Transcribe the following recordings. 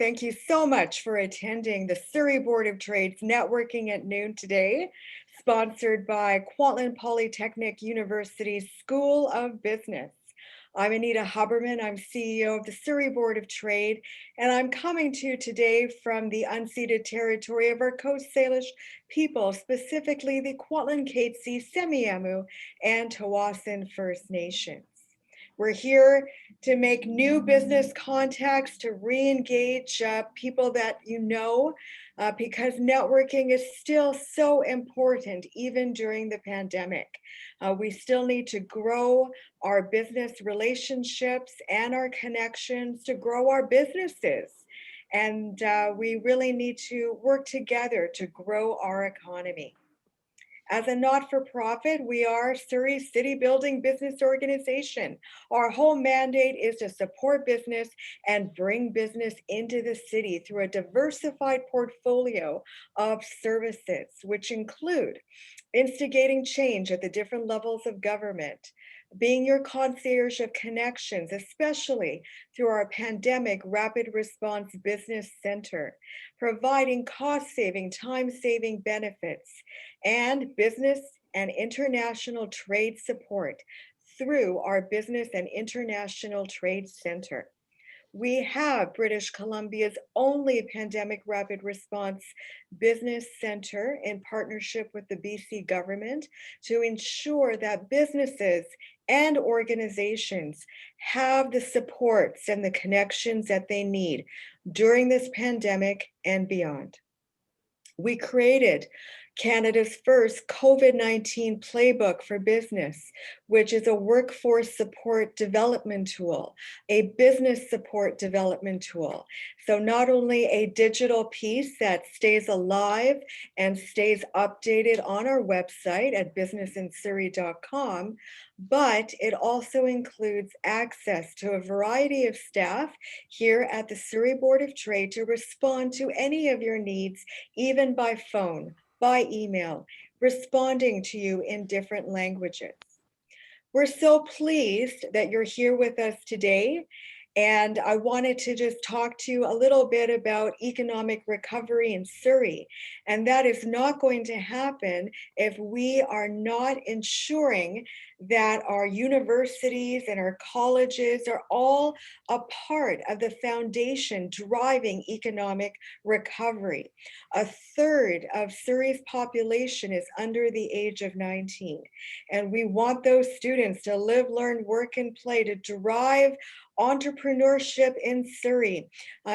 Thank you so much for attending the Surrey Board of Trade's Networking at Noon today, sponsored by Kwantlen Polytechnic University's School of Business. I'm Anita Huberman. I'm CEO of the Surrey Board of Trade, and I'm coming to you today from the unceded territory of our Coast Salish people, specifically the Kwantlen-Katzie, Semiahmoo, and Tawasin First Nations. We're here to make new business contacts, to re-engage people that you know, because networking is still so important, even during the pandemic. We still need to grow our business relationships and our connections to grow our businesses. And we really need to work together to grow our economy. As a not-for-profit, we are Surrey's city building business organization. Our whole mandate is to support business and bring business into the city through a diversified portfolio of services, which include instigating change at the different levels of government, being your concierge of connections, especially through our pandemic rapid response business center, providing cost-saving, time-saving benefits, and business and international trade support through our Business and International Trade Center. We have British Columbia's only pandemic rapid response business center in partnership with the BC government to ensure that businesses and organizations have the supports and the connections that they need during this pandemic and beyond. We created Canada's first COVID-19 playbook for business, which is a workforce support development tool, a business support development tool. So not only a digital piece that stays alive and stays updated on our website at businessinsurrey.com, but it also includes access to a variety of staff here at the Surrey Board of Trade to respond to any of your needs, even by phone, by email, responding to you in different languages. We're so pleased that you're here with us today. And I wanted to just talk to you a little bit about economic recovery in Surrey. And that is not going to happen if we are not ensuring that our universities and our colleges are all a part of the foundation driving economic recovery. A third of Surrey's population is under the age of 19. And we want those students to live, learn, work, and play to drive entrepreneurship in Surrey,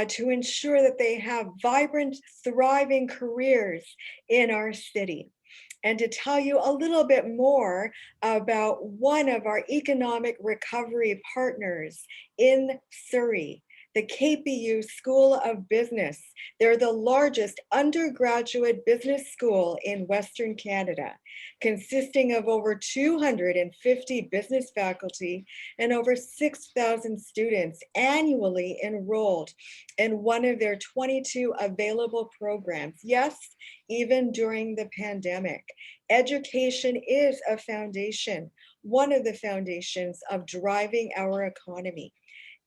to ensure that they have vibrant, thriving careers in our city. And to tell you a little bit more about one of our economic recovery partners in Surrey, the KPU School of Business. They're the largest undergraduate business school in Western Canada, consisting of over 250 business faculty and over 6,000 students annually enrolled in one of their 22 available programs. Yes, even during the pandemic. Education is a foundation, one of the foundations of driving our economy.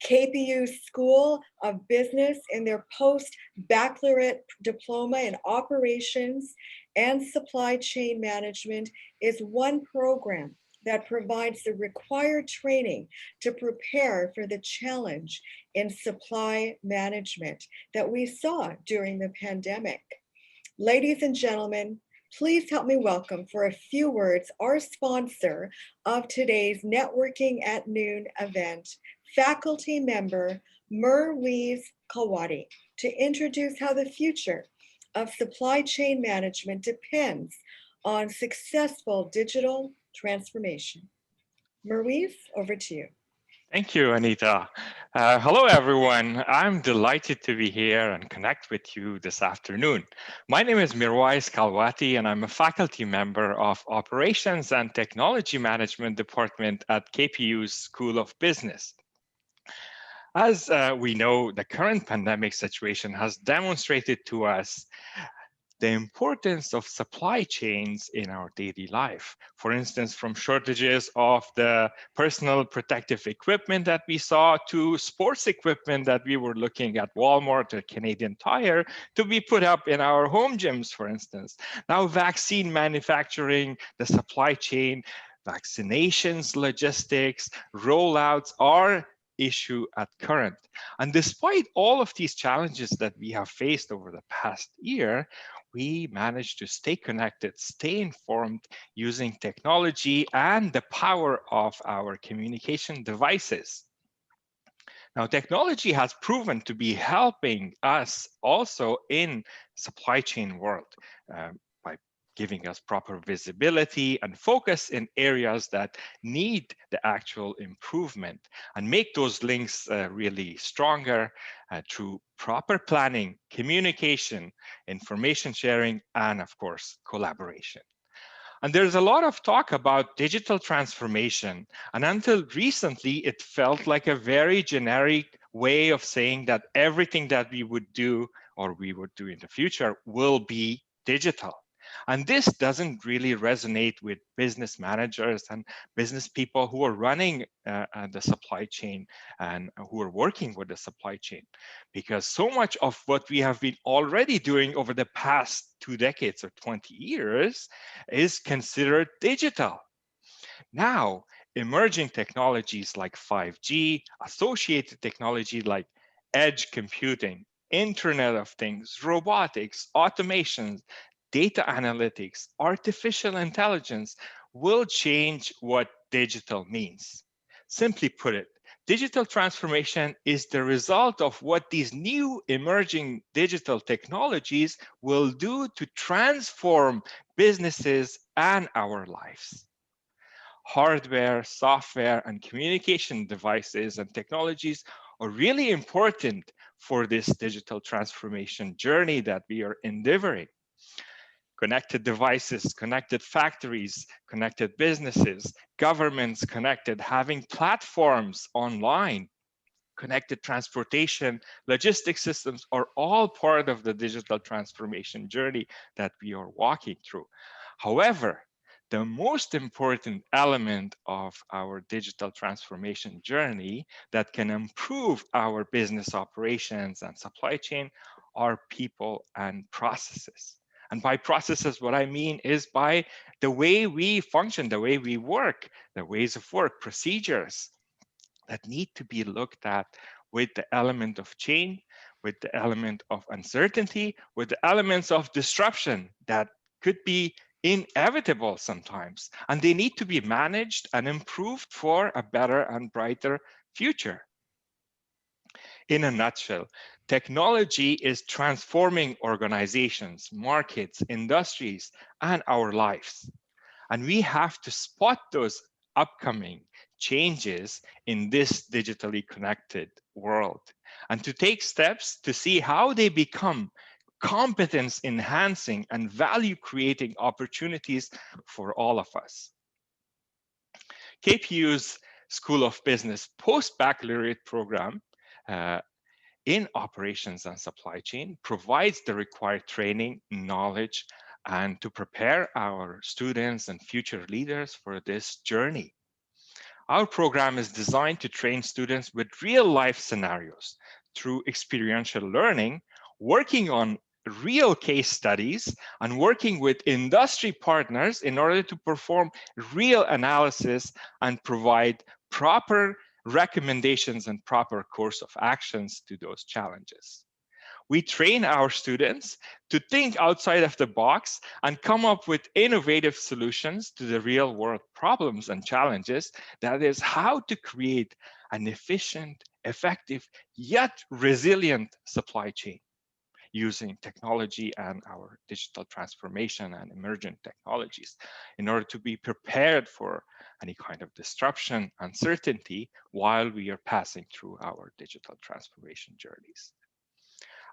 KPU School of Business in their Post-Baccalaureate diploma in operations and supply chain management is one program that provides the required training to prepare for the challenge in supply management that we saw during the pandemic. Ladies and gentlemen, please help me welcome for a few words our sponsor of today's Networking at Noon event, faculty member Merwees Kawati, to introduce how the future of supply chain management depends on successful digital transformation. Merwees, over to you. Thank you, Anita. Hello, everyone. I'm delighted to be here and connect with you this afternoon. My name is Mirwais Kalwati, and I'm a faculty member of Operations and Technology Management Department at KPU's School of Business. As we know, the current pandemic situation has demonstrated to us the importance of supply chains in our daily life. For instance, from shortages of the personal protective equipment that we saw to sports equipment that we were looking at Walmart or Canadian Tire to be put up in our home gyms, for instance. Now, vaccine manufacturing, the supply chain, vaccinations, logistics, rollouts are issue at current. And despite all of these challenges that we have faced over the past year, we managed to stay connected, stay informed using technology and the power of our communication devices. Now, technology has proven to be helping us also in supply chain world by giving us proper visibility and focus in areas that need the actual improvement and make those links really stronger through proper planning, communication, information sharing, and of course, collaboration. And there's a lot of talk about digital transformation. And until recently, it felt like a very generic way of saying that everything that we would do or we would do in the future will be digital. And this doesn't really resonate with business managers and business people who are running the supply chain and who are working with the supply chain, because so much of what we have been already doing over the past 2 decades or 20 years is considered digital. Now, emerging technologies like 5G, associated technology like edge computing, Internet of Things, robotics, automation, data analytics, artificial intelligence will change what digital means. Simply put it, digital transformation is the result of what these new emerging digital technologies will do to transform businesses and our lives. Hardware, software, and communication devices and technologies are really important for this digital transformation journey that we are endeavoring. Connected devices, connected factories, connected businesses, governments connected, having platforms online, connected transportation, logistics systems are all part of the digital transformation journey that we are walking through. However, the most important element of our digital transformation journey that can improve our business operations and supply chain are people and processes. And by processes, what I mean is by the way we function, the way we work, the ways of work, procedures that need to be looked at with the element of change, with the element of uncertainty, with the elements of disruption that could be inevitable sometimes. And they need to be managed and improved for a better and brighter future. In a nutshell, technology is transforming organizations, markets, industries, and our lives. And we have to spot those upcoming changes in this digitally connected world and to take steps to see how they become competence enhancing and value creating opportunities for all of us. KPU's School of Business Post-Baccalaureate program in operations and supply chain provides the required training, knowledge, and to prepare our students and future leaders for this journey. Our program is designed to train students with real life scenarios through experiential learning, working on real case studies and working with industry partners in order to perform real analysis and provide proper recommendations and proper course of actions to those challenges. We train our students to think outside of the box and come up with innovative solutions to the real world problems and challenges. That is how to create an efficient, effective, yet resilient supply chain using technology and our digital transformation and emergent technologies in order to be prepared for any kind of disruption, uncertainty while we are passing through our digital transformation journeys.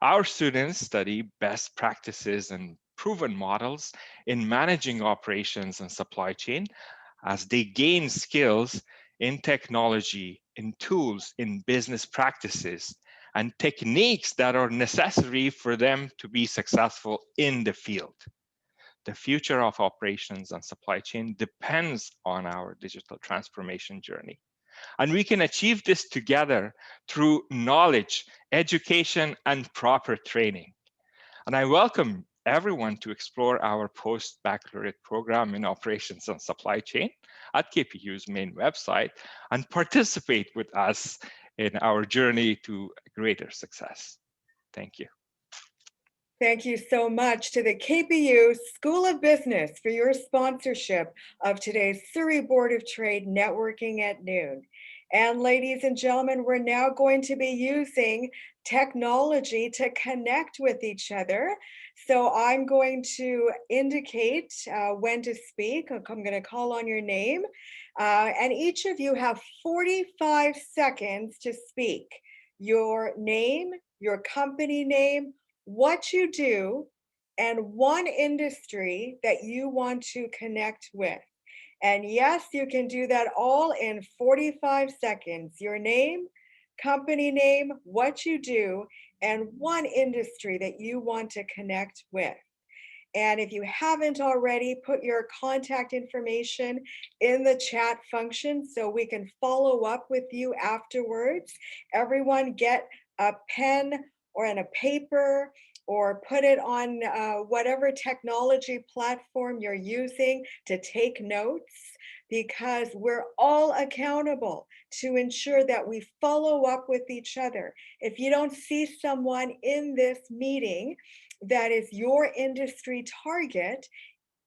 Our students study best practices and proven models in managing operations and supply chain as they gain skills in technology, in tools, in business practices, and techniques that are necessary for them to be successful in the field. The future of operations and supply chain depends on our digital transformation journey. And we can achieve this together through knowledge, education, and proper training. And I welcome everyone to explore our post-baccalaureate program in operations and supply chain at KPU's main website and participate with us in our journey to greater success. Thank you. Thank you so much to the KPU School of Business for your sponsorship of today's Surrey Board of Trade Networking at Noon. And ladies and gentlemen, we're now going to be using technology to connect with each other. So I'm going to indicate when to speak. I'm going to call on your name. And each of you have 45 seconds to speak. Your name, your company name, what you do, and one industry that you want to connect with. And yes, you can do that all in 45 seconds. Your name, company name, what you do, and one industry that you want to connect with. And if you haven't already, put your contact information in the chat function so we can follow up with you afterwards. Everyone get a pen or a paper, or put it on whatever technology platform you're using to take notes, because we're all accountable to ensure that we follow up with each other. If you don't see someone in this meeting that is your industry target,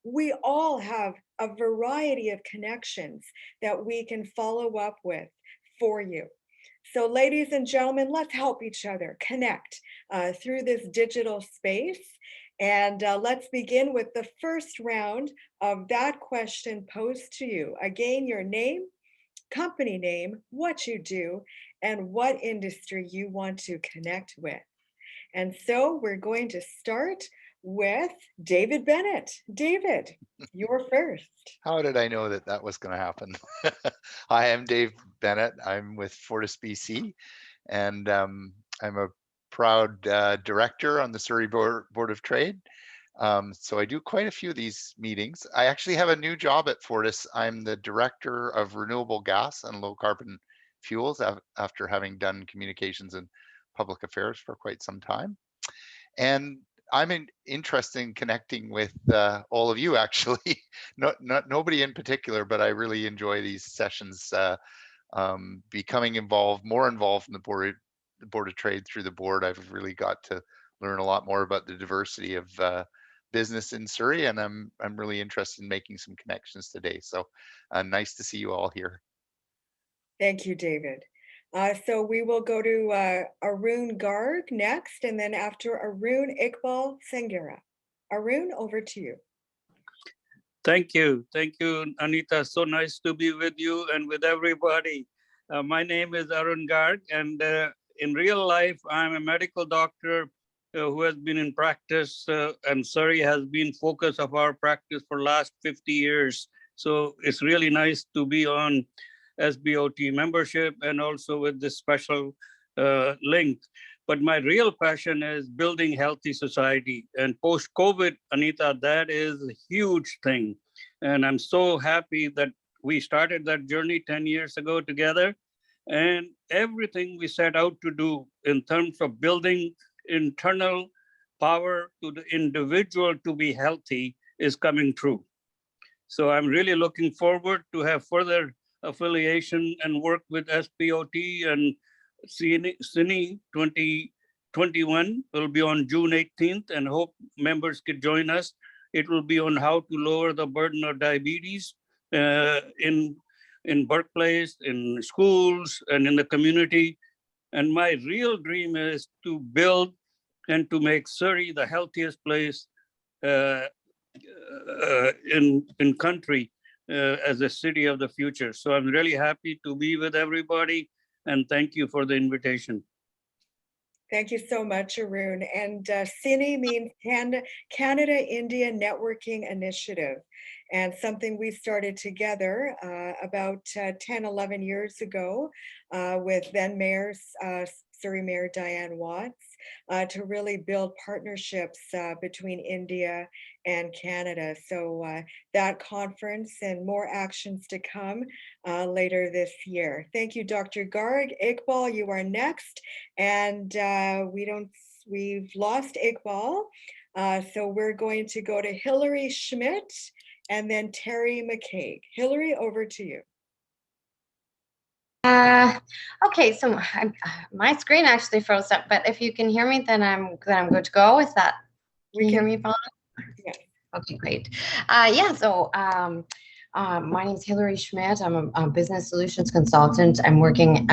we all have a variety of connections that we can follow up with for you. So ladies and gentlemen, let's help each other connect through this digital space. And let's begin with the first round of that question posed to you. Again, your name, company name, what you do, and what industry you want to connect with. And so we're going to start with David Bennett. David, you're first. How did I know that that was going to happen? Hi, I'm Dave Bennett. I'm with Fortis BC, and I'm a proud director on the Surrey Board of Trade. So I do quite a few of these meetings. I actually have a new job at Fortis. I'm the director of renewable gas and low carbon fuels after having done communications and public affairs for quite some time. And I'm interested in connecting with all of you, actually. Nobody in particular, but I really enjoy these sessions, becoming more involved in the Board of Trade through the board. I've really got to learn a lot more about the diversity of business in Surrey, and I'm really interested in making some connections today. So nice to see you all here. Thank you, David. So we will go to Arun Garg next, and then after Arun, Iqbal Sangera. Arun, over to you. Thank you, Anita. So nice to be with you and with everybody. My name is Arun Garg, and in real life, I'm a medical doctor who has been in practice, and Surrey has been focus of our practice for last 50 years. So it's really nice to be on SBOT membership and also with this special link. But my real passion is building healthy society. And post-COVID, Anita, that is a huge thing. And I'm so happy that we started that journey 10 years ago together. And everything we set out to do in terms of building internal power to the individual to be healthy is coming true. So I'm really looking forward to have further affiliation and work with SBOT, and CINI 2021 will be on June 18th, and hope members could join us. It will be on how to lower the burden of diabetes in workplace, in schools, and in the community. And my real dream is to build and to make Surrey the healthiest place in country as a city of the future. So I'm really happy to be with everybody, and thank you for the invitation. Thank you so much, Arun. And CINI means Canada-India Networking Initiative, and something we started together about 10, 11 years ago with then Mayor Surrey Mayor Diane Watts to really build partnerships between India and Canada. So that conference and more actions to come later this year. Thank you, Dr. Garg. Iqbal, you are next. And we've lost Iqbal. So we're going to go to Hilary Schmidt and then Terry McCaig. Hilary, over to you. Okay, so my screen actually froze up, but if you can hear me, then I'm good to go. Is that, can you hear me fine? Yes. Okay, great. My name is Hilary Schmidt. I'm a business solutions consultant. I'm working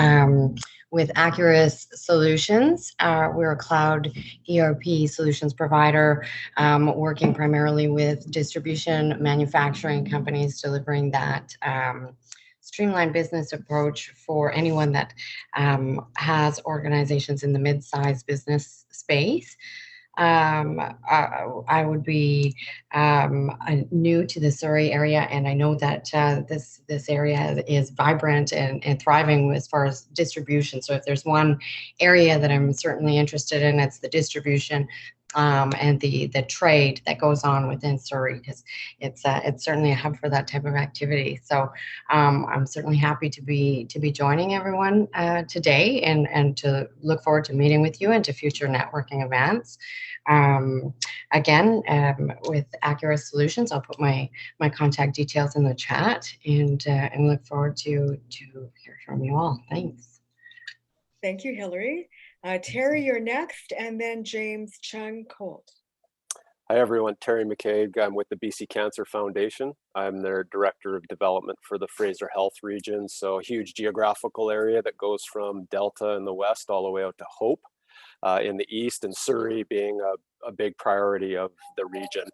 with Accurus Solutions. We're a cloud ERP solutions provider, working primarily with distribution manufacturing companies, delivering that streamlined business approach for anyone that has organizations in the mid-sized business space. I would be new to the Surrey area, and I know that this area is vibrant and thriving as far as distribution. So if there's one area that I'm certainly interested in, it's the distribution and the trade that goes on within Surrey, because it's certainly a hub for that type of activity. So I'm certainly happy to be joining everyone today, and to look forward to meeting with you and to future networking events. Again, with Accurus Solutions, I'll put my contact details in the chat, and look forward to hear from you all. Thanks. Thank you, Hilary. Terry, you're next, and then James Chung Colt. Hi, everyone. Terry McCaig. I'm with the BC Cancer Foundation. I'm their Director of Development for the Fraser Health region. So a huge geographical area that goes from Delta in the west all the way out to Hope in the east, and Surrey being a big priority of the region.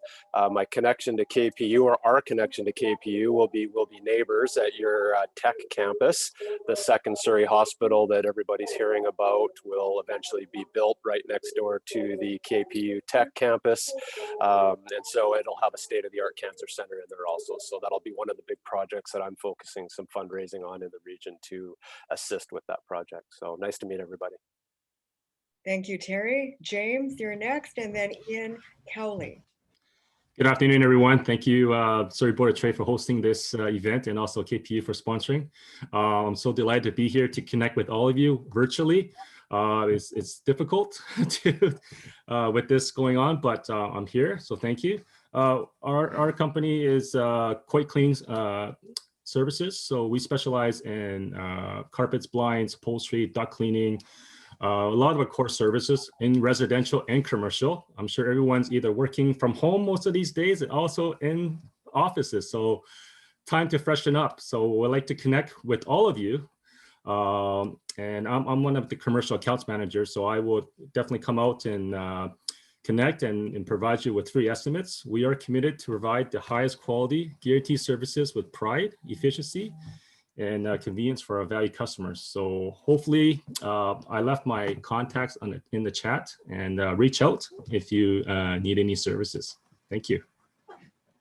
My connection to KPU, or our connection to KPU, will be neighbors at your tech campus. The second Surrey hospital that everybody's hearing about will eventually be built right next door to the KPU tech campus. And so it'll have a state-of-the-art cancer center in there also. So that'll be one of the big projects that I'm focusing some fundraising on in the region to assist with that project. So nice to meet everybody. Thank you, Terry. James, you're next, and then Ian Cowley. Good afternoon, everyone. Thank you, Surrey Board of Trade, for hosting this event, and also KPU for sponsoring. I'm so delighted to be here to connect with all of you virtually. It's difficult to with this going on, but I'm here, so thank you. Our company is Quite Clean Services, so we specialize in carpets, blinds, upholstery, duct cleaning, a lot of our core services in residential and commercial. I'm sure everyone's either working from home most of these days and also in offices. So time to freshen up. So we'd like to connect with all of you. And I'm one of the commercial accounts managers. So I will definitely come out and connect and provide you with free estimates. We are committed to provide the highest quality guaranteed services with pride, efficiency, and convenience for our valued customers. So hopefully I left my contacts in the chat, and reach out if you need any services. Thank you.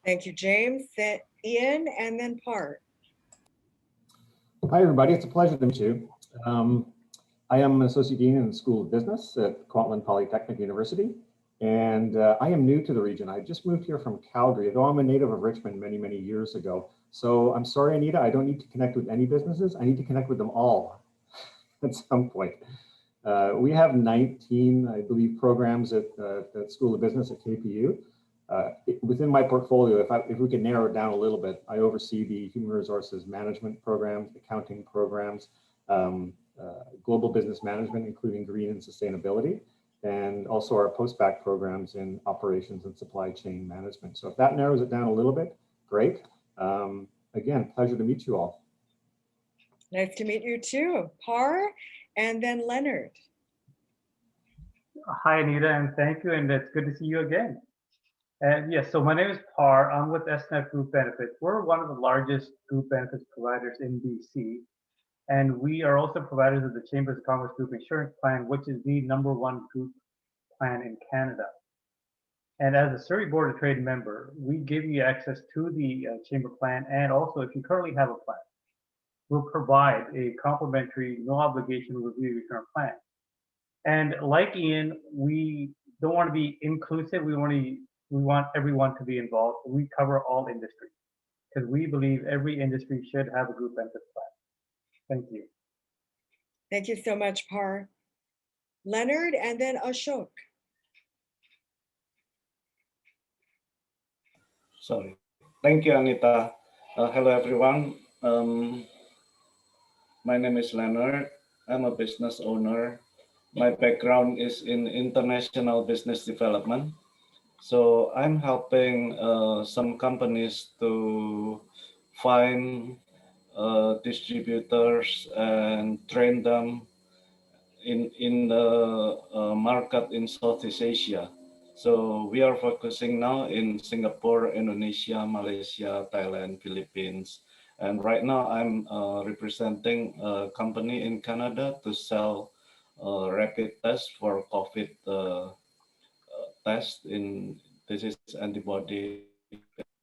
Thank you, James. Ian, and then Par. Hi, everybody. It's a pleasure to meet you. I am an Associate Dean in the School of Business at Kwantlen Polytechnic University, and I am new to the region. I just moved here from Calgary, though I'm a native of Richmond many, many years ago. So I'm sorry, Anita, I don't need to connect with any businesses. I need to connect with them all at some point. We have 19, I believe, programs at School of Business at KPU. Within my portfolio, if we can narrow it down a little bit, I oversee the human resources management programs, accounting programs, global business management, including green and sustainability, and also our post-bac programs in operations and supply chain management. So if that narrows it down a little bit, great. Again, pleasure to meet you all. Nice to meet you too. Par, and then Leonard. Hi, Anita, and thank you, and it's good to see you again. And yes, so my name is Par. I'm with SNF Group Benefits. We're one of the largest group benefits providers in BC, and we are also providers of the Chambers of Commerce Group Insurance Plan, which is the #1 group plan in Canada. And as a Surrey Board of Trade member, we give you access to the Chamber plan, and also if you currently have a plan, we'll provide a complimentary, no obligation review of your current plan. And like Ian, we don't want to be inclusive. We want everyone to be involved. We cover all industries because we believe every industry should have a group benefits plan. Thank you. Thank you so much, Par. Leonard and then Ashok. Sorry. Thank you, Anita. Hello, everyone. My name is Leonard. I'm a business owner. My background is in international business development. So I'm helping some companies to find distributors and train them in the market in Southeast Asia. So we are focusing now in Singapore, Indonesia, Malaysia, Thailand, Philippines. And right now I'm representing a company in Canada to sell rapid tests for COVID test in, this is antibody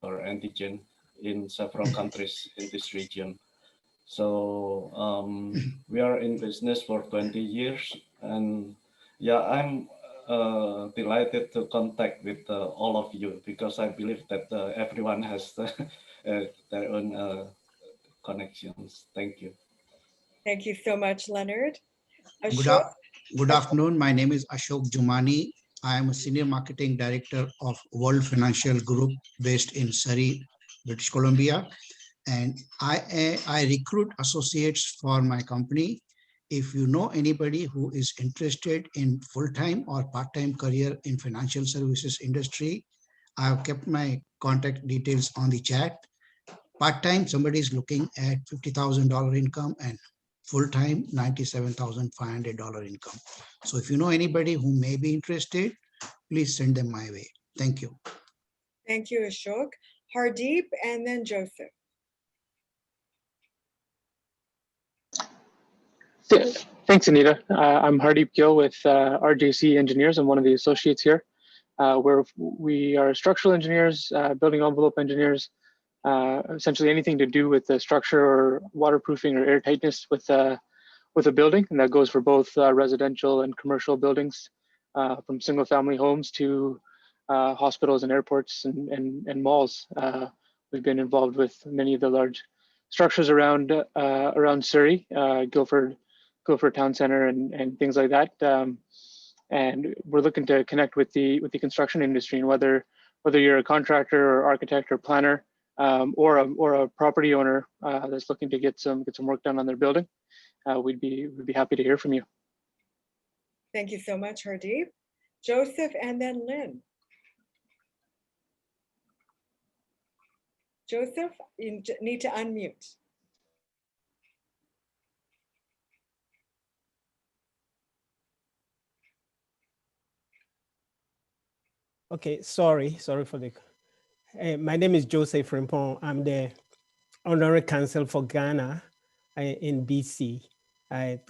or antigen in several countries in this region. So we are in business for 20 years, and yeah, I'm delighted to contact with all of you because I believe that everyone has their own connections. Thank you. Thank you so much, Leonard. Good, Ashok. good afternoon. My name is Ashok Jumani. I am a Senior Marketing Director of World Financial Group based in Surrey, British Columbia. And I recruit associates for my company. If you know anybody who is interested in full-time or part-time career in financial services industry, I have kept my contact details on the chat. Part-time, somebody is looking at $50,000 income, and full-time, $97,500 income. So if you know anybody who may be interested, please send them my way. Thank you. Thank you, Ashok. Hardeep and then Joseph. Thanks, Anita. I'm Hardeep Gill with RJC Engineers. I'm one of the associates here. Where we are structural engineers, building envelope engineers, essentially anything to do with the structure or waterproofing or air tightness with a building, and that goes for both residential and commercial buildings, from single family homes to hospitals and airports and malls. We've been involved with many of the large structures around Surrey, Guildford Town Center, and things like that. And we're looking to connect with the construction industry, and whether you're a contractor or architect or planner, or a property owner that's looking to get some work done on their building, we'd be happy to hear from you. Thank you so much, Hardeep. Joseph and then Lynn. Joseph, you need to unmute. Okay, sorry for the. My name is Joseph Frimpong. I'm the Honorary Counsel for Ghana in BC.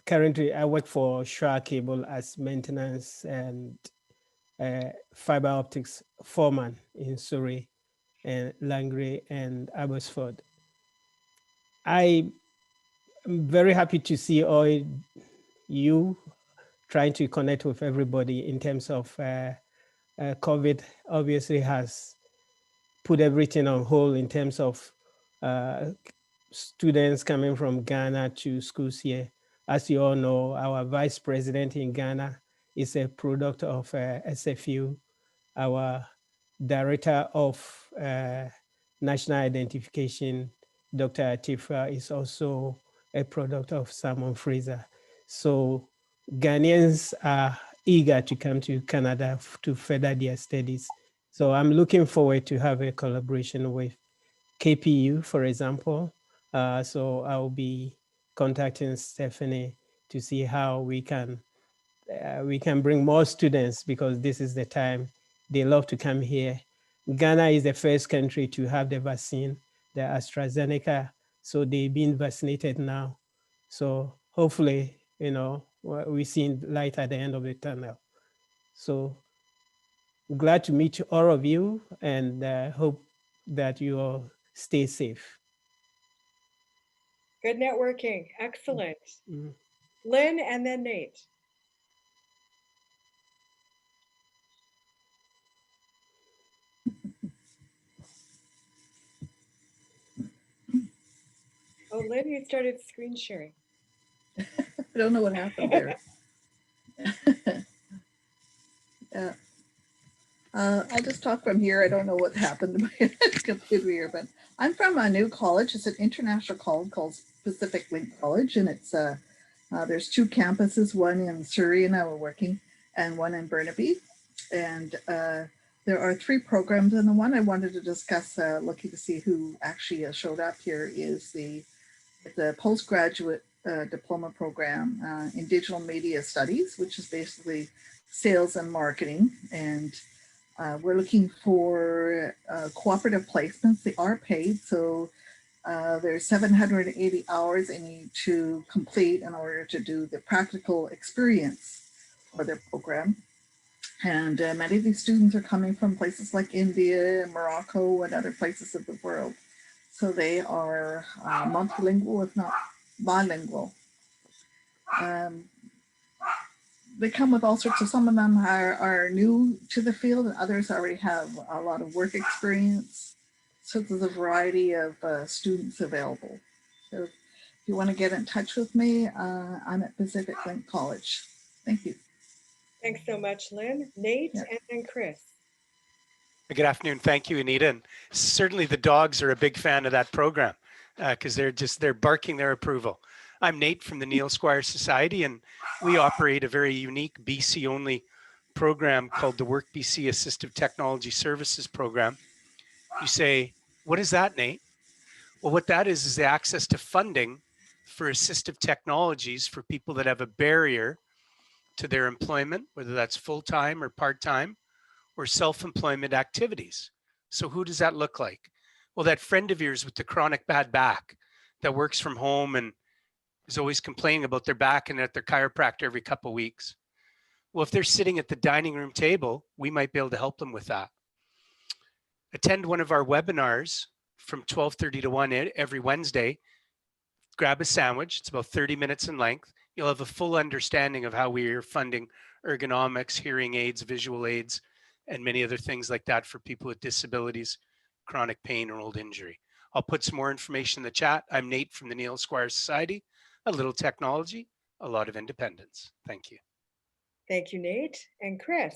Currently, I work for Scheer Cable as maintenance and fiber optics foreman in Surrey and Langley and Abbotsford. I'm very happy to see all you trying to connect with everybody in terms of COVID obviously has put everything on hold in terms of students coming from Ghana to schools here. As you all know, our vice president in Ghana is a product of SFU. Our director of national identification, Dr. Atifa, is also a product of Simon Fraser. So Ghanaians are eager to come to Canada to further their studies. So I'm looking forward to have a collaboration with KPU, for example. So I'll be contacting Stephanie to see how we can bring more students, because this is the time they love to come here. Ghana is the first country to have the vaccine, the AstraZeneca. So they've been vaccinated now. So hopefully, we're seeing light at the end of the tunnel. So glad to meet all of you, and hope that you all stay safe. Good networking, excellent. Lynn and then Nate. Lynn, you started screen sharing. I don't know what happened there. Yeah. I just talk from here. I don't know what happened to my computer here, but I'm from a new college. It's an international college called Pacific Link College, and it's there's two campuses, one in Surrey and now we're working, and one in Burnaby. And there are three programs, and the one I wanted to discuss, looking to see who actually showed up here, is the postgraduate diploma program in digital media studies, which is basically sales and marketing. And we're looking for cooperative placements. They are paid, so there's 780 hours they need to complete in order to do the practical experience for their program. And many of these students are coming from places like India, Morocco, and other places of the world. So they are multilingual, if not bilingual. They come with all sorts of, some of them are new to the field, and others already have a lot of work experience. So there's a variety of students available. So if you want to get in touch with me, I'm at Pacific Link College. Thank you. Thanks so much, Lynn. Nate, Yeah. and then Chris. Good afternoon. Thank you, Anita. And certainly the dogs are a big fan of that program because they're barking their approval. I'm Nate from the Neil Squire Society, and we operate a very unique BC only program called the Work BC Assistive Technology Services Program. You say, what is that, Nate? Well, what that is the access to funding for assistive technologies for people that have a barrier to their employment, whether that's full-time or part-time, or self-employment activities. So who does that look like? Well, that friend of yours with the chronic bad back that works from home and is always complaining about their back and at their chiropractor every couple of weeks. Well, if they're sitting at the dining room table, we might be able to help them with that. Attend one of our webinars from 12:30 to 1 every Wednesday. Grab a sandwich. It's about 30 minutes in length. You'll have a full understanding of how we are funding ergonomics, hearing aids, visual aids, and many other things like that for people with disabilities, chronic pain, or old injury. I'll put some more information in the chat. I'm Nate from the Neil Squire Society. A little technology, a lot of independence. Thank you. Thank you, Nate. And Chris.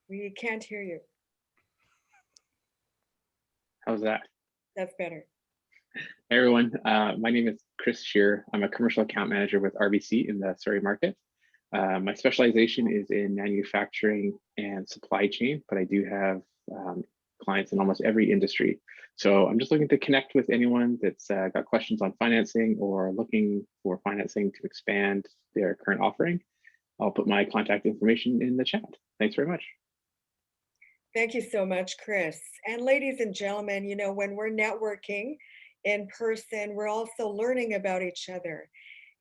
We can't hear you. How's that? That's better. Hey everyone, my name is Chris Scheer. I'm a commercial account manager with RBC in the Surrey market. My specialization is in manufacturing and supply chain, but I do have clients in almost every industry. So I'm just looking to connect with anyone that's got questions on financing or looking for financing to expand their current offering. I'll put my contact information in the chat. Thanks very much. Thank you so much, Chris. And ladies and gentlemen, you know, when we're networking in person, we're also learning about each other.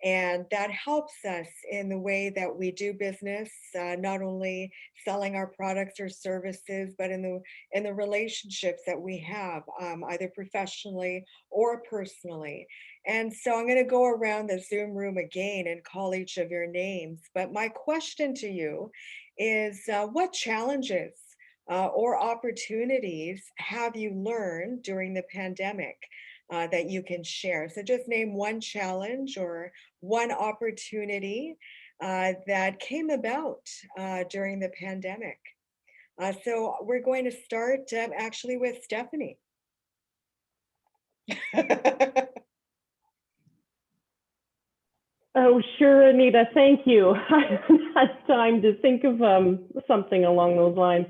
And that helps us in the way that we do business, not only selling our products or services, but in the relationships that we have, either professionally or personally. And so I'm going to go around the Zoom room again and call each of your names. But my question to you is, what challenges or opportunities have you learned during the pandemic that you can share? So just name one challenge or one opportunity that came about during the pandemic. So we're going to start actually with Stephanie. Oh, sure, Anita, thank you. I had time to think of something along those lines.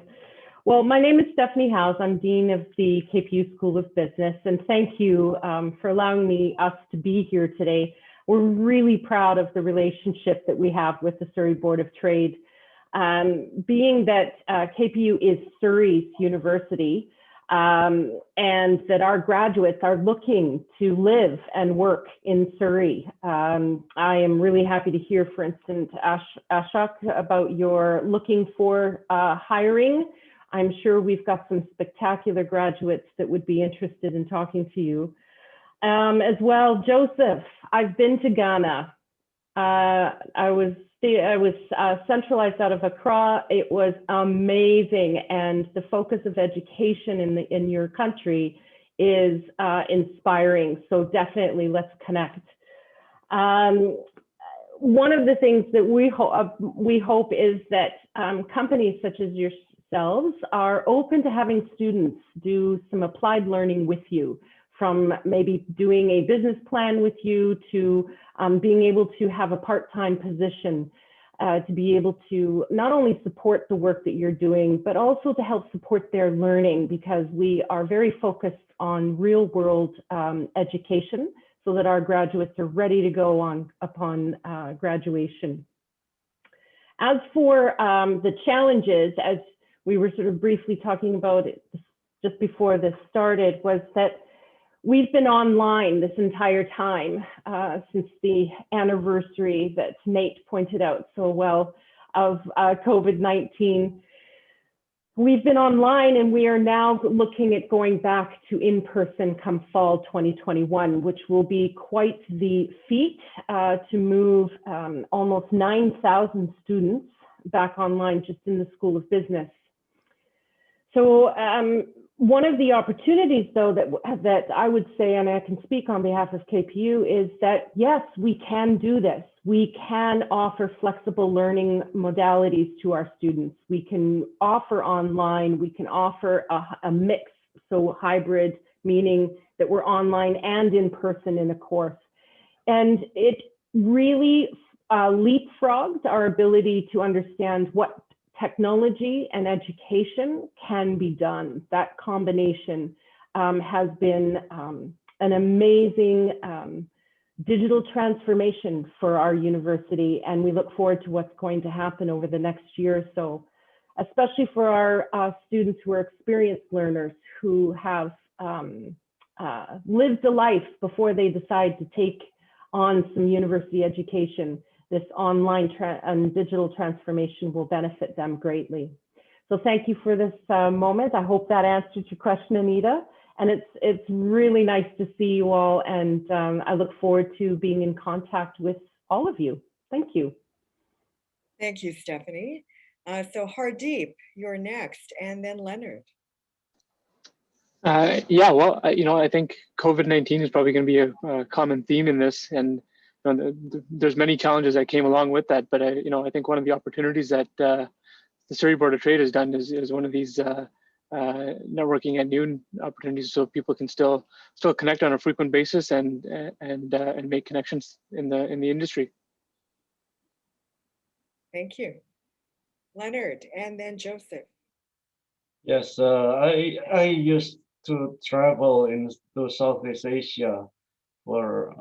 Well, my name is Stephanie Howes. I'm Dean of the KPU School of Business, and thank you for allowing us to be here today. We're really proud of the relationship that we have with the Surrey Board of Trade. Being that KPU is Surrey's university, and that our graduates are looking to live and work in Surrey. I am really happy to hear, for instance, Ashok, about your looking for hiring. I'm sure we've got some spectacular graduates that would be interested in talking to you. As well, Joseph, I've been to Ghana. I was centralized out of Accra. It was amazing, and the focus of education in your country is inspiring. So definitely let's connect. One of the things that we hope is that companies such as yourselves are open to having students do some applied learning with you, from maybe doing a business plan with you to being able to have a part-time position, to be able to not only support the work that you're doing, but also to help support their learning, because we are very focused on real-world education so that our graduates are ready to go on upon graduation. As for the challenges, as we were sort of briefly talking about it just before this started, was that we've been online this entire time since the anniversary that Nate pointed out so well of COVID-19. We've been online, and we are now looking at going back to in-person come fall 2021, which will be quite the feat to move almost 9,000 students back online just in the School of Business. So one of the opportunities, though, that I would say, and I can speak on behalf of KPU, is that yes, we can do this. We can offer flexible learning modalities to our students. We can offer online. We can offer a mix, so hybrid, meaning that we're online and in person in a course. And it really leapfrogged our ability to understand what technology and education can be done. That combination has been an amazing digital transformation for our university, and we look forward to what's going to happen over the next year or so, especially for our students who are experienced learners who have lived a life before they decide to take on some university education. This online and digital transformation will benefit them greatly. So thank you for this moment. I hope that answered your question, Anita. And it's really nice to see you all. And I look forward to being in contact with all of you. Thank you. Thank you, Stephanie. So Hardeep, you're next, and then Leonard. Yeah, well, I think COVID-19 is probably going to be a common theme in this, and there's many challenges that came along with that. But I think one of the opportunities that the Surrey Board of Trade has done is one of these networking at noon opportunities, so people can still connect on a frequent basis and make connections in the industry. Thank you, Leonard, and then Joseph. Yes, I used to travel into Southeast Asia for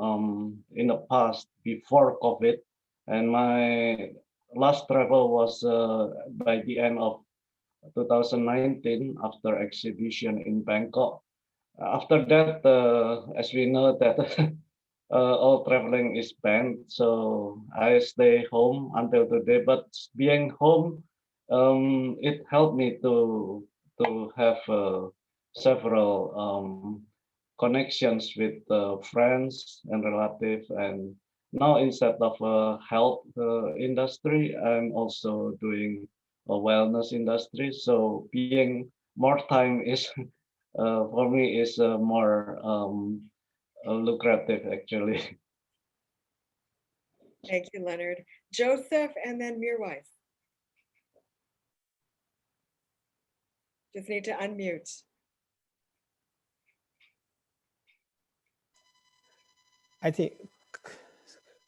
in the past before COVID, and my last travel was by the end of 2019 after exhibition in Bangkok. After that, as we know that all traveling is banned, so I stay home until today. But being home, it helped me to have several connections with friends and relatives. And now instead of health industry, I'm also doing a wellness industry. So being more time is for me is more lucrative actually. Thank you, Leonard. Joseph, and then Mirwais. Just need to unmute. I think,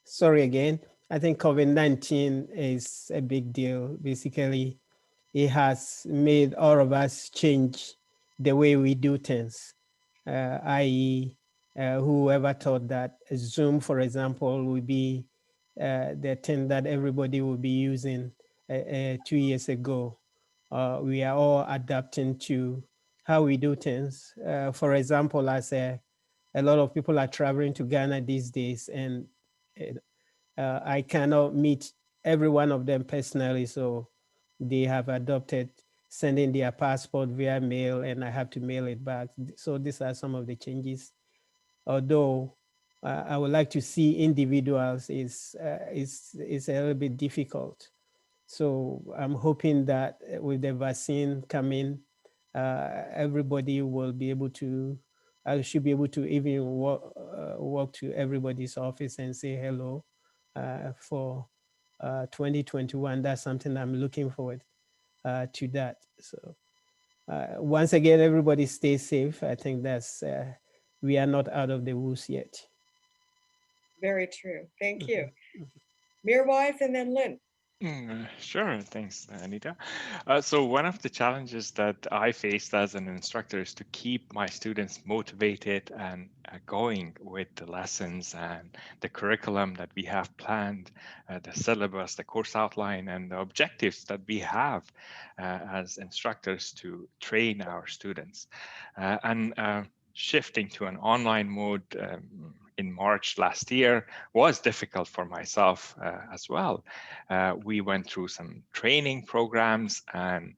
sorry again, I think COVID-19 is a big deal. Basically, it has made all of us change the way we do things, i.e., whoever thought that Zoom, for example, would be the thing that everybody will be using 2 years ago. We are all adapting to how we do things. For example, as a lot of people are traveling to Ghana these days, and I cannot meet every one of them personally, so they have adopted sending their passport via mail, and I have to mail it back. So these are some of the changes. Although I would like to see individuals is a little bit difficult. So I'm hoping that with the vaccine coming, everybody will be able to I should be able to even walk to everybody's office and say hello for 2021. That's something I'm looking forward to that. So once again, everybody stay safe. I think that's, we are not out of the woods yet. Very true. Thank you. Mirwais and then Lynn. Sure, thanks, Anita. So one of the challenges that I faced as an instructor is to keep my students motivated and going with the lessons and the curriculum that we have planned, the syllabus, the course outline, and the objectives that we have as instructors to train our students. Shifting to an online mode in March last year was difficult for myself as well. We went through some training programs and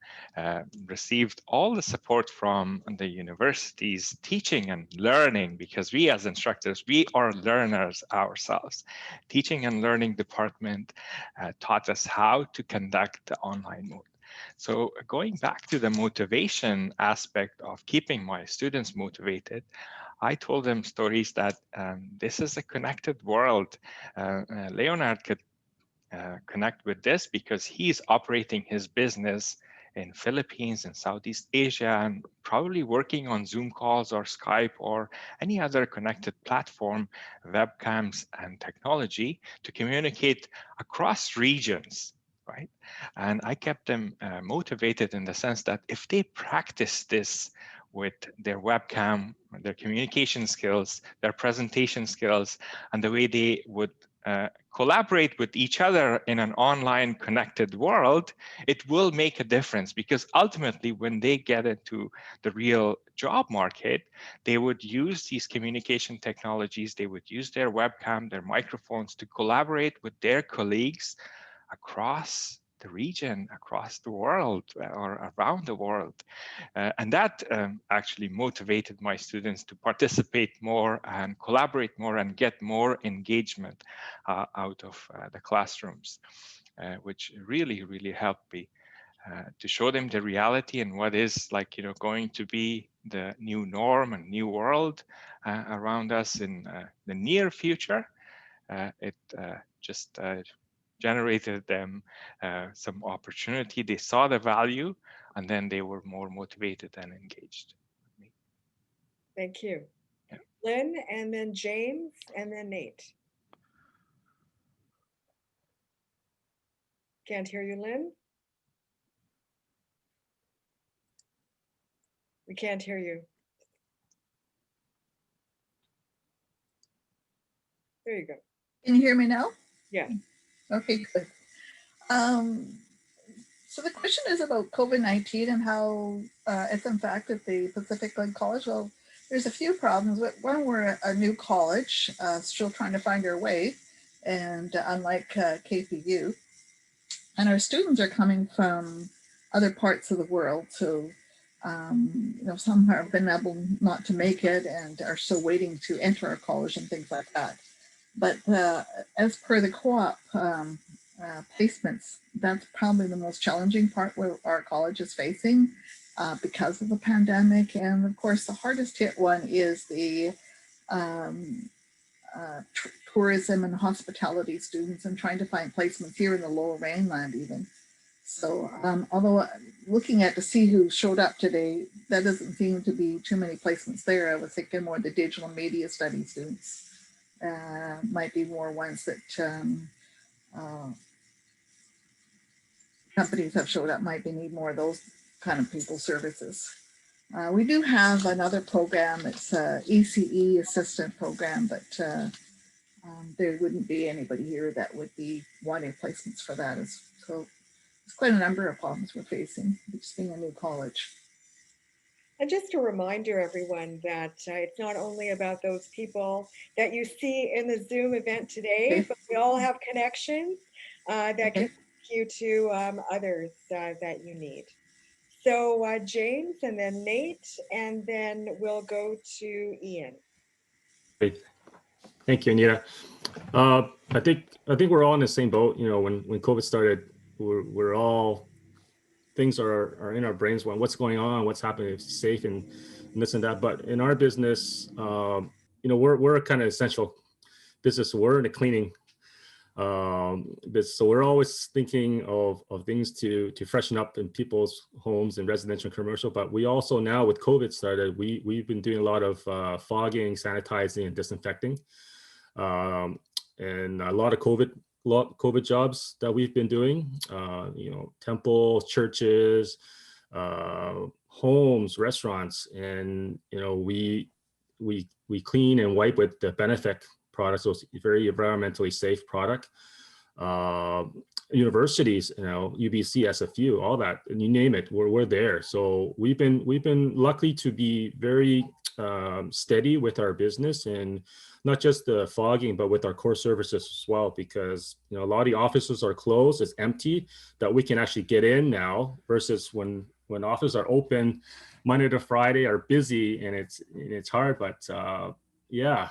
received all the support from the university's teaching and learning, because we as instructors, we are learners ourselves. Teaching and learning department taught us how to conduct the online mode. So going back to the motivation aspect of keeping my students motivated, I told them stories that this is a connected world. Leonard could connect with this because he's operating his business in Philippines and Southeast Asia and probably working on Zoom calls or Skype or any other connected platform, webcams and technology to communicate across regions. Right. And I kept them motivated in the sense that if they practice this with their webcam, their communication skills, their presentation skills, and the way they would collaborate with each other in an online connected world, it will make a difference, because ultimately when they get into the real job market, they would use these communication technologies, they would use their webcam, their microphones to collaborate with their colleagues across the region, across the world, or around the world. And that actually motivated my students to participate more and collaborate more and get more engagement out of the classrooms, which really, really helped me to show them the reality and what is going to be the new norm and new world around us in the near future. It just generated them some opportunity. They saw the value, and then they were more motivated and engaged. Thank you. Yeah. Lynn, and then James, and then Nate. Can't hear you, Lynn. We can't hear you. There you go. Can you hear me now? Yeah. Okay, good. So the question is about COVID-19 and how it's impacted the Pacific Glen College. Well, there's a few problems. One, we're a new college, still trying to find our way, and unlike KPU, and our students are coming from other parts of the world. So, some have been able not to make it and are still waiting to enter our college and things like that. But as per the co-op placements, that's probably the most challenging part where our college is facing because of the pandemic. And of course, the hardest hit one is the tourism and hospitality students and trying to find placements here in the Lower Mainland even. So although looking at to see who showed up today, that doesn't seem to be too many placements there. I was thinking more the digital media studies students might be more ones that companies have showed up, might be need more of those kind of people services. We do have another program, it's a ECE assistant program, but there wouldn't be anybody here that would be wanting placements for that. So it's quite a number of problems we're facing, just being a new college. And just a reminder, everyone, that it's not only about those people that you see in the Zoom event today, but we all have connections that can link you to others that you need. So James, and then Nate, and then we'll go to Ian. Great. Thank you, Anita. I think we're all in the same boat. When COVID started, we're all things are in our brains when what's going on, what's happening, it's safe and this and that. But in our business, you know, we're a kind of essential business. We're in the cleaning business, so we're always thinking of things to freshen up in people's homes and residential and commercial. But we also now, with COVID started, we've been doing a lot of fogging, sanitizing, and disinfecting, and a lot of COVID jobs that we've been doing. You know, temples, churches, homes, restaurants, and you know, we clean and wipe with the Benefect product, so it's a very environmentally safe product. Universities, you know, UBC, SFU, all that, and you name it, we're there. So we've been lucky to be very steady with our business, and not just the fogging, but with our core services as well, because you know, a lot of the offices are closed, it's empty, that we can actually get in now, versus when offices are open Monday to Friday, are busy, and it's hard. But yeah,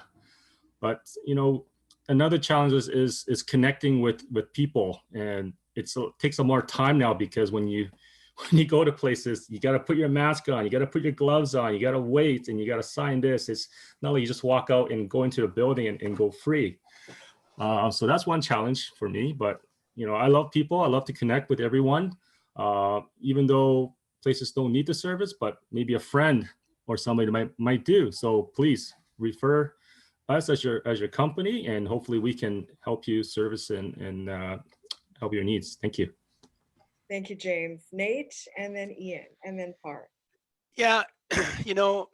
but you know, another challenge is connecting with people, and it takes a more time now, because when you go to places, you got to put your mask on, you got to put your gloves on, you got to wait, and you got to sign this. It's not like you just walk out and go into the building and go free. So that's one challenge for me. But you know, I love people. I love to connect with everyone, even though places don't need the service, but maybe a friend or somebody might do. So please refer us as your company, and hopefully we can help you service and help your needs. Thank you. Thank you, James. Nate, and then Ian, and then Par. Yeah, you know,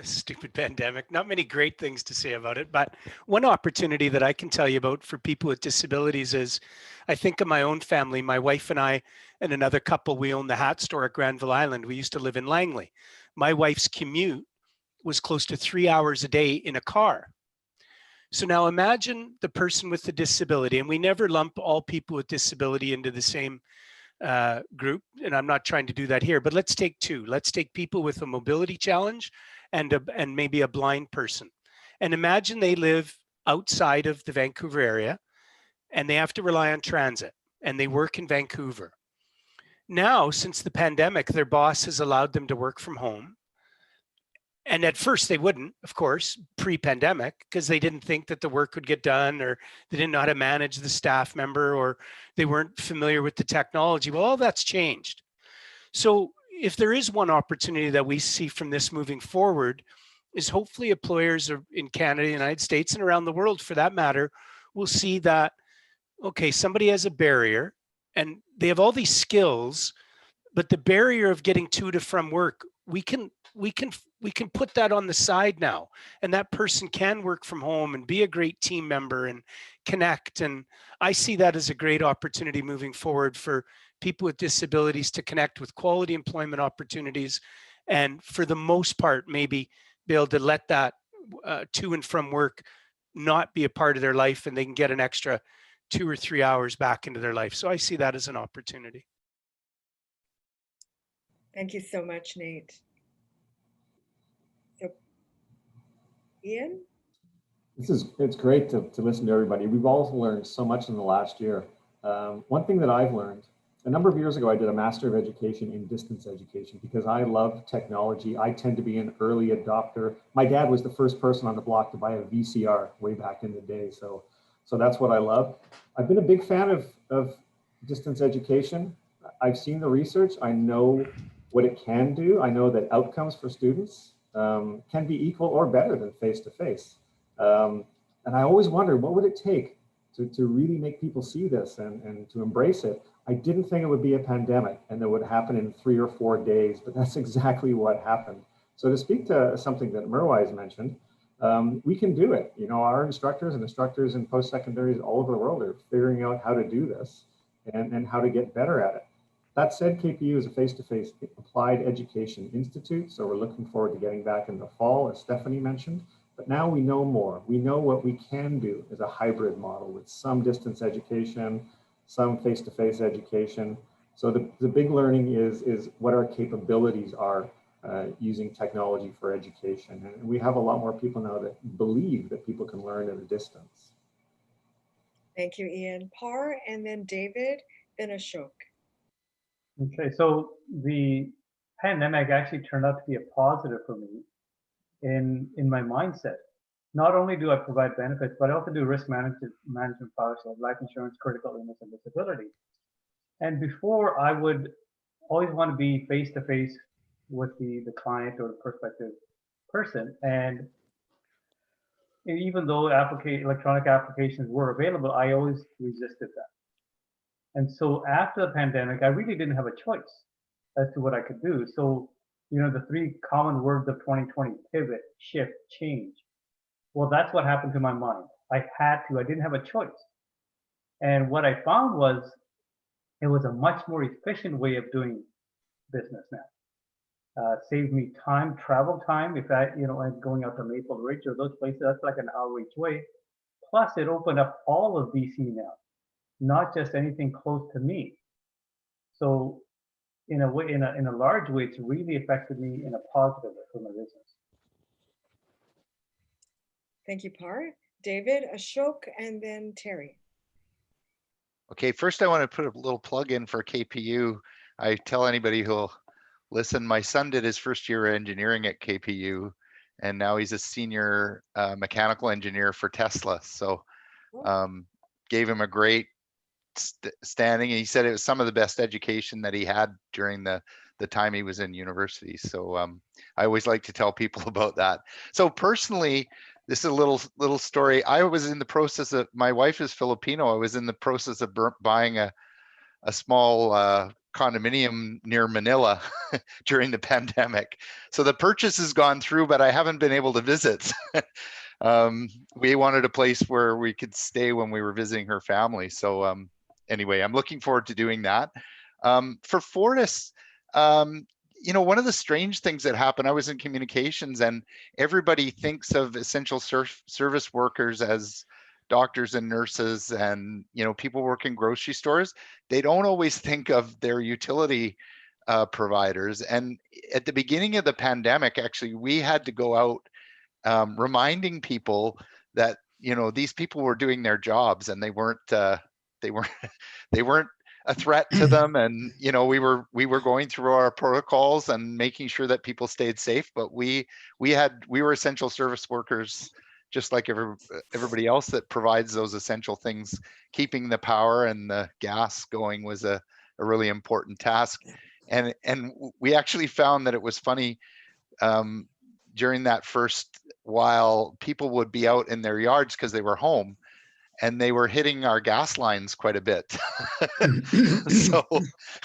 stupid pandemic, not many great things to say about it, but one opportunity that I can tell you about for people with disabilities is, I think of my own family, my wife and I and another couple, we own the hat store at Granville Island. We used to live in Langley. My wife's commute was close to 3 hours a day in a car. So now imagine the person with the disability, and we never lump all people with disability into the same group, and I'm not trying to do that here, but let's take two. Let's take people with a mobility challenge and maybe a blind person. And imagine they live outside of the Vancouver area and they have to rely on transit, and they work in Vancouver. Now, since the pandemic, their boss has allowed them to work from home. And at first they wouldn't, of course, pre-pandemic, because they didn't think that the work would get done, or they didn't know how to manage the staff member, or they weren't familiar with the technology. Well, all that's changed. So if there is one opportunity that we see from this moving forward, is hopefully employers in Canada, United States, and around the world for that matter, will see that, okay, somebody has a barrier and they have all these skills, but the barrier of getting to from work, we can put that on the side now, and that person can work from home and be a great team member and connect. And I see that as a great opportunity moving forward for people with disabilities to connect with quality employment opportunities, and for the most part, maybe be able to let that to and from work not be a part of their life, and they can get an extra 2 or 3 hours back into their life. So I see that as an opportunity. Thank you so much, Nate. So, Ian? It's great to listen to everybody. We've all learned so much in the last year. One thing that I've learned, a number of years ago, I did a Master of Education in Distance Education because I love technology. I tend to be an early adopter. My dad was the first person on the block to buy a VCR way back in the day. So that's what I love. I've been a big fan of distance education. I've seen the research. I know what it can do. I know that outcomes for students can be equal or better than face-to-face. And I always wondered, what would it take to really make people see this and to embrace it? I didn't think it would be a pandemic and it would happen in 3 or 4 days, but that's exactly what happened. So to speak to something that Mirwais mentioned, we can do it. You know, our instructors and instructors in post-secondaries all over the world are figuring out how to do this and how to get better at it. That said, KPU is a face-to-face applied education institute, so we're looking forward to getting back in the fall, as Stephanie mentioned. But now we know more. We know what we can do as a hybrid model with some distance education, some face-to-face education. So the big learning is what our capabilities are using technology for education. And we have a lot more people now that believe that people can learn at a distance. Thank you, Ian. Par, and then David, then Ashok. Okay, so the pandemic actually turned out to be a positive for me in my mindset. Not only do I provide benefits, but I also do risk management products like life insurance, critical illness, and disability. And before, I would always want to be face to face with the client or the prospective person. And even though electronic applications were available, I always resisted that. And so after the pandemic, I really didn't have a choice as to what I could do. So, the three common words of 2020: pivot, shift, change. Well, that's what happened to my mind. I didn't have a choice. And what I found was it was a much more efficient way of doing business now. Saved me time, travel time. If I'm going out to Maple Ridge or those places, that's like an hour each way. Plus, it opened up all of BC now, not just anything close to me. So, in a way, in a large way, it's really affected me in a positive way for my business. Thank you, Par. David, Ashok, and then Terry. Okay, first I want to put a little plug in for KPU. I tell anybody who'll listen, my son did his first year of engineering at KPU, and now he's a senior mechanical engineer for Tesla. So gave him a great standing. And he said it was some of the best education that he had during the time he was in university. So I always like to tell people about that. So personally, this is a little story. I was in the process of, my wife is Filipino. I was in the process of buying a small condominium near Manila during the pandemic. So the purchase has gone through, but I haven't been able to visit. We wanted a place where we could stay when we were visiting her family. So anyway, I'm looking forward to doing that. For Fortis, one of the strange things that happened, I was in communications, and everybody thinks of essential service workers as doctors and nurses and people work in grocery stores. They don't always think of their utility providers. And at the beginning of the pandemic, actually, we had to go out reminding people that these people were doing their jobs, and they weren't a threat to them. And we were going through our protocols and making sure that people stayed safe. But we were essential service workers, just like everybody else that provides those essential things. Keeping the power and the gas going was a really important task. And we actually found that it was funny, during that first while, people would be out in their yards because they were home, and they were hitting our gas lines quite a bit. So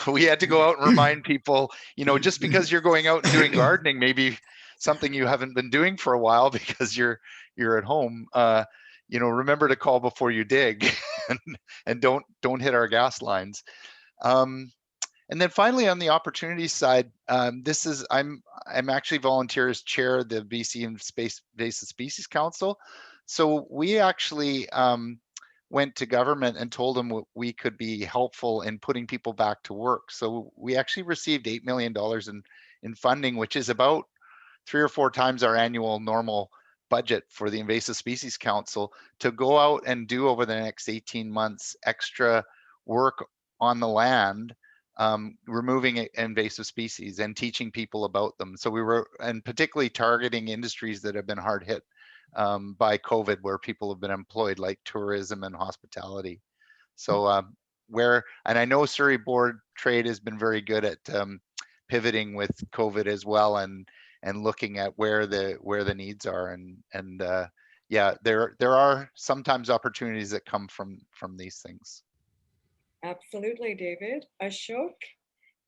we had to go out and remind people, just because you're going out and doing gardening, maybe something you haven't been doing for a while because you're at home, remember to call before you dig, and don't hit our gas lines. And then finally, on the opportunity side, I'm actually volunteer as chair of the BC Invasive Species Council. So we actually went to government and told them we could be helpful in putting people back to work. So we actually received $8 million in funding, which is about 3 or 4 times our annual normal budget for the Invasive Species Council, to go out and do over the next 18 months extra work on the land, removing invasive species and teaching people about them. So we were, and particularly targeting industries that have been hard hit by COVID, where people have been employed, like tourism and hospitality. So and I know Surrey Board of Trade has been very good at pivoting with COVID as well, and looking at where the needs are, and yeah, there are sometimes opportunities that come from these things. Absolutely, David. Ashok?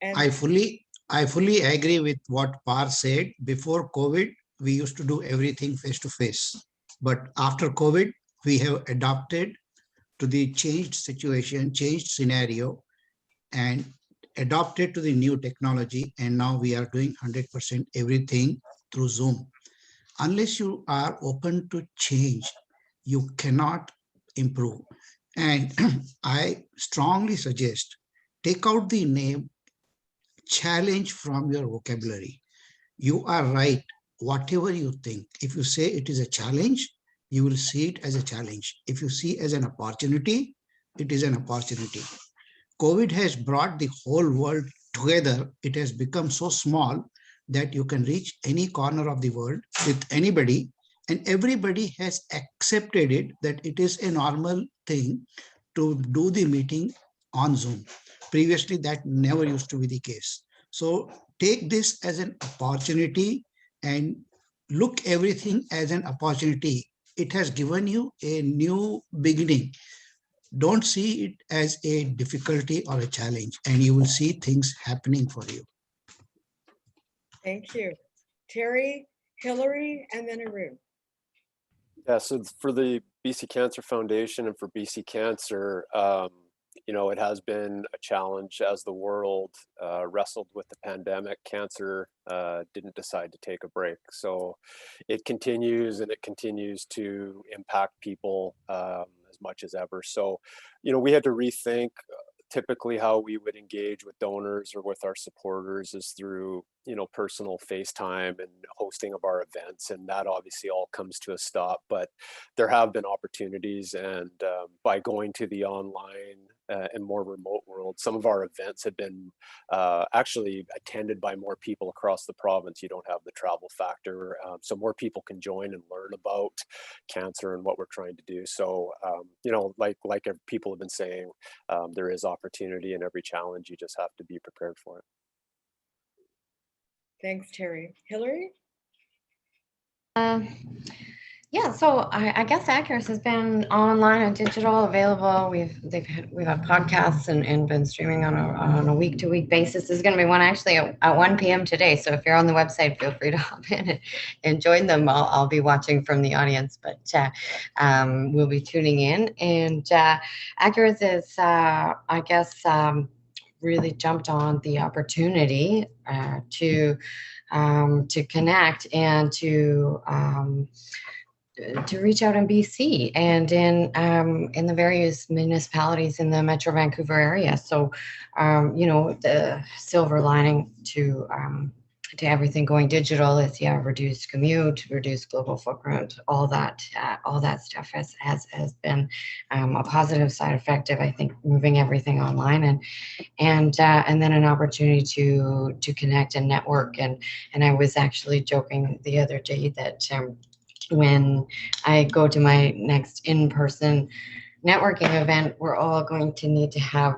And I fully agree with what Par said. Before COVID, we used to do everything face to face. But after COVID, we have adapted to the changed situation, changed scenario, and adopted to the new technology. And now we are doing 100% everything through Zoom. Unless you are open to change, you cannot improve. And I strongly suggest, take out the name challenge from your vocabulary. You are right, whatever you think. If you say it is a challenge, you will see it as a challenge. If you see it as an opportunity, it is an opportunity. COVID has brought the whole world together, it has become so small that you can reach any corner of the world with anybody, and everybody has accepted it, that it is a normal thing to do the meeting on Zoom. Previously, that never used to be the case. So take this as an opportunity and look everything as an opportunity. It has given you a new beginning. Don't see it as a difficulty or a challenge, and you will see things happening for you. Thank you. Terry, Hilary, and then Arun. Yeah, so for the BC Cancer Foundation and for BC Cancer, you know, it has been a challenge as the world wrestled with the pandemic. Cancer didn't decide to take a break. So it continues, and it continues to impact people as much as ever. So, you know, we had to rethink typically how we would engage with donors or with our supporters is through, you know, personal FaceTime and hosting of our events. And that obviously all comes to a stop, but there have been opportunities. And by going to the online and more remote world, some of our events have been actually attended by more people across the province. You don't have the travel factor. So more people can join and learn about cancer and what we're trying to do. So, you know, like people have been saying, there is opportunity in every challenge. You just have to be prepared for it. Thanks, Terry. Hilary? Yeah, so I guess Accurus has been online and digital, available. We've had podcasts and been streaming on a week-to-week basis. There's going to be one actually at 1 p.m. today. So if you're on the website, feel free to hop in and join them. I'll be watching from the audience, but we'll be tuning in. And Accurus is, I guess, really jumped on the opportunity to connect and to reach out in BC and in the various municipalities in the Metro Vancouver area. So, you know, the silver lining to everything going digital is, yeah, reduced commute, reduced global footprint, all that stuff has been a positive side effect of, I think, moving everything online and then an opportunity to connect and network. And I was actually joking the other day that when I go to my next in-person networking event, we're all going to need to have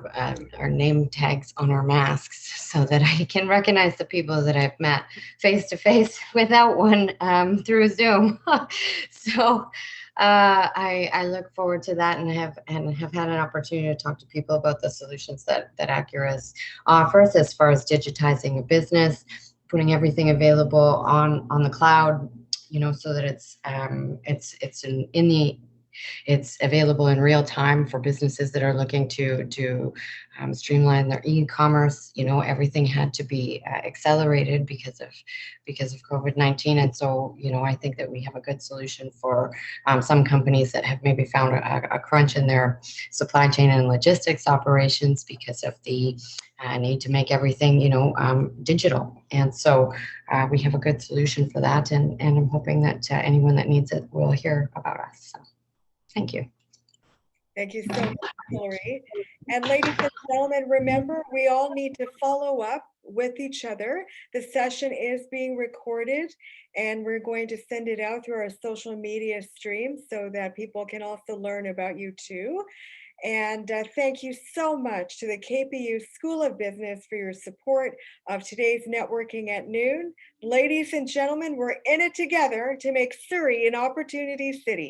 our name tags on our masks so that I can recognize the people that I've met face to face without one through Zoom. So I look forward to that, and have had an opportunity to talk to people about the solutions that Accurus offers as far as digitizing a business, putting everything available on the cloud, you know, so that it's available in real time for businesses that are looking to streamline their e-commerce. You know, everything had to be accelerated because of COVID-19, and so, you know, I think that we have a good solution for some companies that have maybe found a crunch in their supply chain and logistics operations because of the need to make everything, you know, digital. And so we have a good solution for that, and I'm hoping that anyone that needs it will hear about us. So, thank you. Thank you so much, Hilary. And ladies and gentlemen, remember, we all need to follow up with each other. The session is being recorded, and we're going to send it out through our social media stream so that people can also learn about you too. And thank you so much to the KPU School of Business for your support of today's Networking at Noon. Ladies and gentlemen, we're in it together to make Surrey an opportunity city.